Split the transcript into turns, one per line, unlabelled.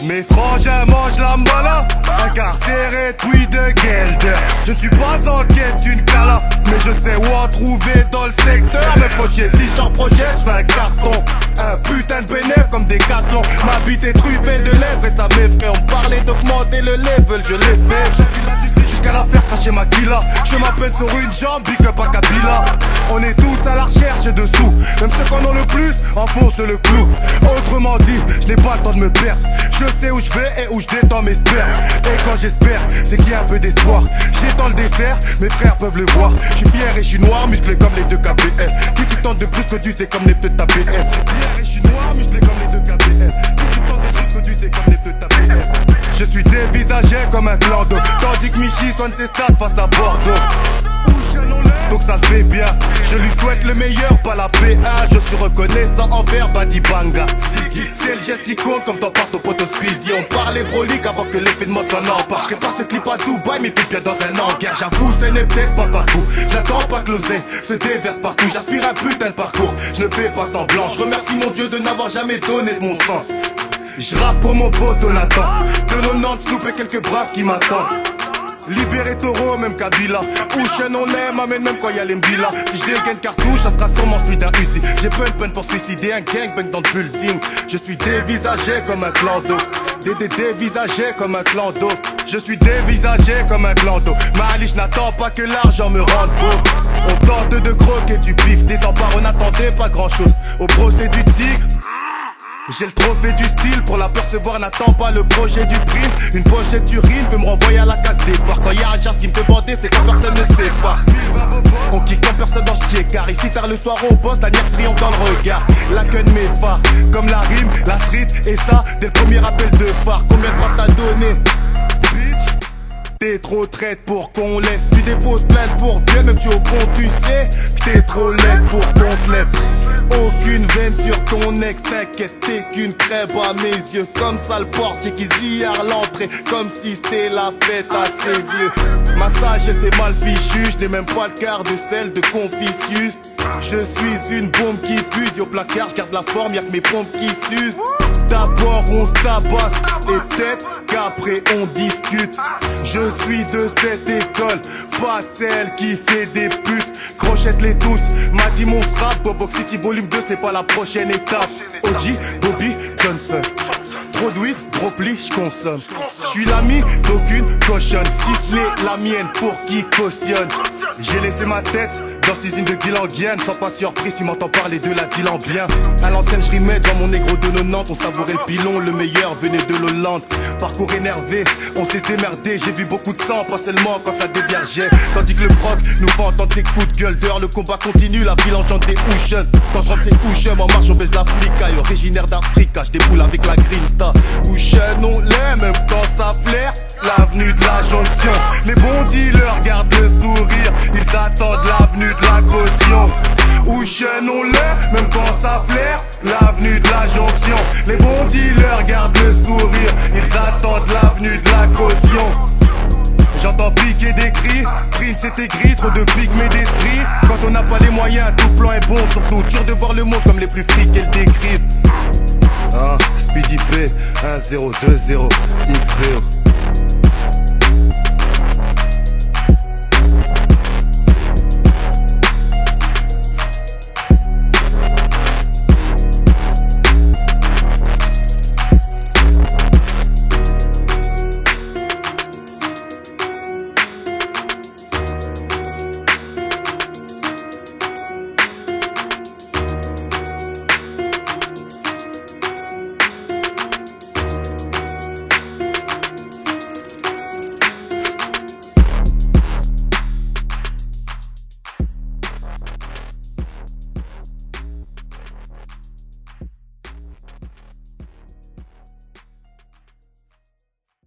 Mes frangins mangent la mala, incarcéré puis de Gelder. Je ne suis pas en quête d'une cala, mais je sais où en trouver dans le secteur. Mais faut chier, si j'en projet, je fais un carton. Un putain de bénéf comme des cathlons. Ma bite est truffée de lèvres et ça m'effraie. On me parlait d'augmenter le level, je l'ai fait. Jusqu'à la faire cracher ma killa. Je m'appelle sur une jambe, big up à Kabila. On est tous à la recherche de sous. Même ceux qu'on en le plus enfoncent le clou. Autrement dit, je n'ai pas le temps de me perdre. Je sais où je vais et où je détends mes spermes. Et quand j'espère, c'est qu'il y a un peu d'espoir. J'étends le dessert, mes frères peuvent le voir. Je suis fier et je suis noir, musclé comme les deux KBL. Plus tu tentes de plus que tu sais comme les pneus de ta BL. Fier et je suis noir, musclé comme les deux KBL. Plus tu tentes de plus que tu sais comme les pneus de ta BL. Je suis dévisagé comme un clan d'eau, tandis que Michi soigne ses stats face à Bordeaux. Donc ça fait bien, je lui souhaite le meilleur, pas la PA. Je suis reconnaissant envers Badi Banga. C'est le geste qui compte comme ton part au poteau Speedy. On parlait brolique avant que l'effet de mode s'en empare. Je pas ce clip à Dubaï mais pipe bien dans un hangar. J'avoue ce n'est peut-être pas partout. Je n'attends pas que l'oseille se déverse partout. J'aspire un putain de parcours, je ne fais pas semblant. Je remercie mon Dieu de n'avoir jamais donné de mon sang. Je rappe pour mon pote Nathan. De 90 Snoop et quelques braves qui m'attendent. Libéré Taureau, même Kabila. Ocean on l'aime, amène même quand y'a les mbila. Si je dégaine cartouche, ça sera sûrement celui d'un Uzi. J'ai pas une peine pour suicider, un gangbang dans le building. Je suis dévisagé comme un clan d'eau. Dévisagé comme un clan d'eau. Je suis dévisagé comme un clan d'eau. Mali, je n'attends pas que l'argent me rende beau. On tente de croquer du bif. Des embarres, on n'attendait pas grand chose. Au procès du tigre, j'ai le trophée du style, pour l'apercevoir n'attends pas le projet du prince. Une pochette d'urine veut me renvoyer à la case départ. Quand y'a un genre qui me fait bander, c'est quand personne ne sait pas. On kick quand personne dans ce car ici tard le soir on bosse, la nière triomphe dans le regard. La queue de mes phares, comme la rime, la street et ça, dès le premier appel de phare. Combien de braves t'as donné? T'es trop traite pour qu'on laisse. Tu déposes plainte pour vieux, même si au fond tu sais que t'es trop laide pour qu'on te lève. Aucune veine sur ton ex, t'inquiète, t'es qu'une crêpe à mes yeux. Comme ça le portier qui zillard l'entrée, comme si c'était la fête assez vieux. Massage et c'est mal fichu, je n'ai même pas le quart de sel de Confucius. Je suis une bombe qui fuse, au placard, je garde la forme, y'a que mes pompes qui s'usent. D'abord on se tabasse et peut-être qu'après on discute. Je suis de cette école, pas de celle qui fait des putes. Crochette-les tous, m'a dit mon strap. Bobox City volume 2 c'est pas la prochaine étape. OG, Bobby, Johnson. Trop de weed, gros pli, j'consomme. J'suis l'ami d'aucune cochonne, si ce n'est la mienne pour qui cautionne. J'ai laissé ma tête dans cette usine de Guilanguienne. Sans pas surprise, tu m'entends parler de la Dylan bien. À l'ancienne, je rimais dans mon négro de 90. On savourait le pilon, le meilleur venait de l'Hollande. Parcours énervé, on sait se démerder. J'ai vu beaucoup de sang, pas seulement quand ça déviergeait. Tandis que le proc nous fait entendre ses coups de gueule d'heure. Le combat continue, la ville enchante des Ocean. Quand drop c'est Ocean, en marche on baisse l'Africa. Originaire d'Africa, je déboule avec la grinta. Ocean on l'aime, même quand ça flaire. L'avenue de la jonction, les bons dealers gardent le sourire. Ils attendent l'avenue de la caution. Ocean on l'aime, même quand ça flaire. L'avenue de la jonction, les bons dealers gardent le sourire. Ils attendent l'avenue de la caution. J'entends piquer des cris, Prince c'est aigri, trop de pygmées d'esprit. Quand on n'a pas les moyens, tout plan est bon. Surtout dur de voir le monde comme les plus frics qu'elle décrivent. Speedy P 1020 XBO.